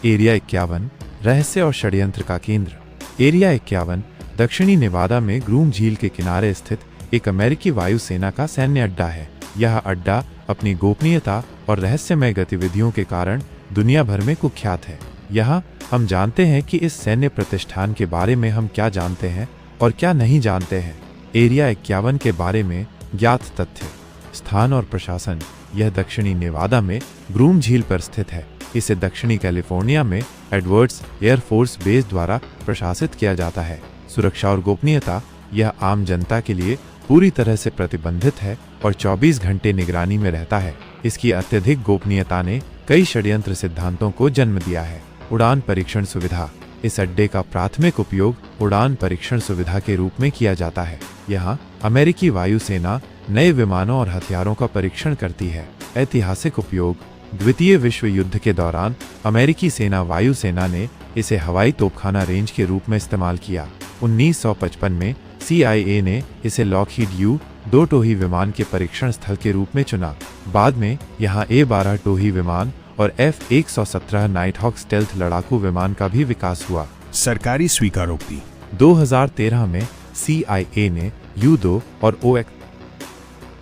Area 51 रहस्य और षड्यंत्र का केंद्र। एरिया 51 दक्षिणी नेवादा में ग्रूम झील के किनारे स्थित एक अमेरिकी वायुसेना का सैन्य अड्डा है। यह अड्डा अपनी गोपनीयता और रहस्यमय गतिविधियों के कारण दुनिया भर में कुख्यात है। यहाँ हम जानते हैं कि इस सैन्य प्रतिष्ठान के बारे में हम क्या जानते हैं और क्या नहीं जानते हैं। एरिया 51 के बारे में ज्ञात तथ्य। स्थान और प्रशासन। यह दक्षिणी नेवादा में ग्रूम झील पर स्थित है। इसे दक्षिणी कैलिफोर्निया में एडवर्ड्स एयरफोर्स बेस द्वारा प्रशासित किया जाता है। सुरक्षा और गोपनीयता। यह आम जनता के लिए पूरी तरह से प्रतिबंधित है और 24 घंटे निगरानी में रहता है। इसकी अत्यधिक गोपनीयता ने कई षड्यंत्र सिद्धांतों को जन्म दिया है। उड़ान परीक्षण सुविधा। इस अड्डे का प्राथमिक उपयोग उड़ान परीक्षण सुविधा के रूप में किया जाता है। यहाँ अमेरिकी वायुसेना नए विमानों और हथियारों का परीक्षण करती है। ऐतिहासिक उपयोग। द्वितीय विश्व युद्ध के दौरान अमेरिकी सेना वायुसेना ने इसे हवाई तोपखाना रेंज के रूप में इस्तेमाल किया। 1955 में CIA ने इसे लॉकहीड U-2 टोही विमान के परीक्षण स्थल के रूप में चुना। बाद में यहाँ A-12 टोही विमान और F-117 नाइटहॉक स्टेल्थ लड़ाकू विमान का भी विकास हुआ। सरकारी स्वीकारोक्ति। 2013 में CIA ने U-2 और OX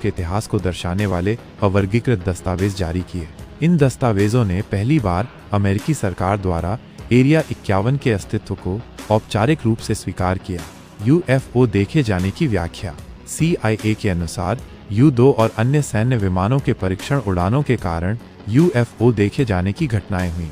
के इतिहास को दर्शाने वाले अवर्गीकृत दस्तावेज जारी किए। इन दस्तावेजों ने पहली बार अमेरिकी सरकार द्वारा एरिया 51 के अस्तित्व को औपचारिक रूप से स्वीकार किया। UFO देखे जाने की व्याख्या। CIA के अनुसार U-2 और अन्य सैन्य विमानों के परीक्षण उड़ानों के कारण UFO देखे जाने की घटनाएं हुई।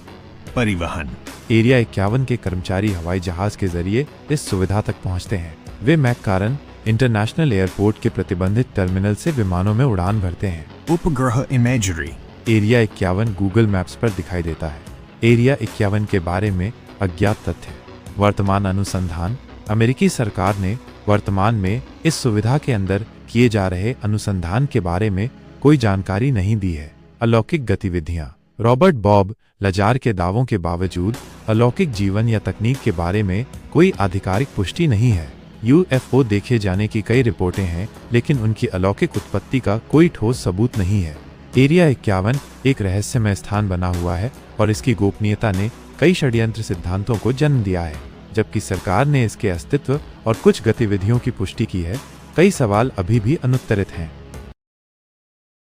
परिवहन। एरिया 51 के कर्मचारी हवाई जहाज के जरिए इस सुविधा तक पहुंचते हैं। वे मैककार्लन इंटरनेशनल एयरपोर्ट के प्रतिबंधित टर्मिनल से विमानों में उड़ान भरते हैं। उपग्रह इमेजरी। एरिया 51 गूगल मैप्स पर दिखाई देता है। एरिया 51 के बारे में अज्ञात तथ्य। वर्तमान अनुसंधान। अमेरिकी सरकार ने वर्तमान में इस सुविधा के अंदर किए जा रहे अनुसंधान के बारे में कोई जानकारी नहीं दी है। अलौकिक गतिविधियां। रॉबर्ट बॉब लजार के दावों के बावजूद अलौकिक जीवन या तकनीक के बारे में कोई आधिकारिक पुष्टि नहीं है। UFO देखे जाने की कई रिपोर्टें हैं, लेकिन उनकी अलौकिक उत्पत्ति का कोई ठोस सबूत नहीं है। एरिया 51 एक रहस्यमय स्थान बना हुआ है और इसकी गोपनीयता ने कई षड्यंत्र सिद्धांतों को जन्म दिया है। जबकि सरकार ने इसके अस्तित्व और कुछ गतिविधियों की पुष्टि की है, कई सवाल अभी भी अनुत्तरित हैं।